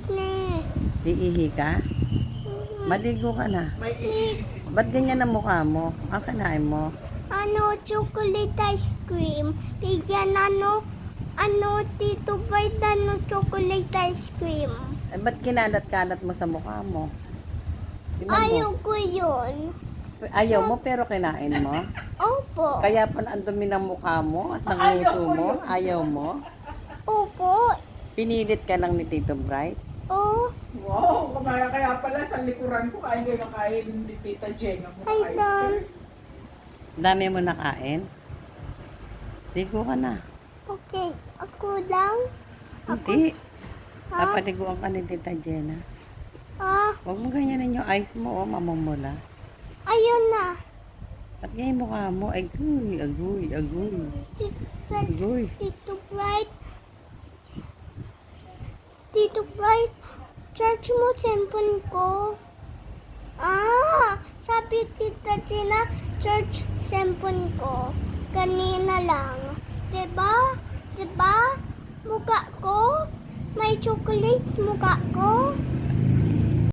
chocolate na eh. Iihi ka? Maligo ka na. Ba't ganyan ang mukha mo? Ang kinain mo? Chocolate ice cream. Bigyan Tito Bite, chocolate ice cream. Eh, ba't kinalat-kalat mo sa mukha mo? Tingnan mo. Ayaw ko yun. Ayaw mo pero kinain mo? Opo. Kaya pala ang dumi ng mukha mo at nangunguso mo? Ayaw mo? Opo. Pinilit ka lang ni Tito Bright? Oh. Wow, kaya pala sa likuran ko kain kayo nakain ni Tita Jenna mo Ay, ice Dan. cream. Dami mo nakain? Ligo ka na. Okay. Ako lang? Hindi. Ha? Papaliguan ka ni Tita Jenna. Huwag mo ganyanin yung eyes mo, mamumula. Ayun na. At ganyan yung mukha mo, agoy, agoy, agoy. Agoy. Tito Bright, charge mo cellphone ko. Sabi Tita Gina, charge cellphone ko. Kanina lang. Diba? Diba? Mukha ko? May chocolate mukha ko?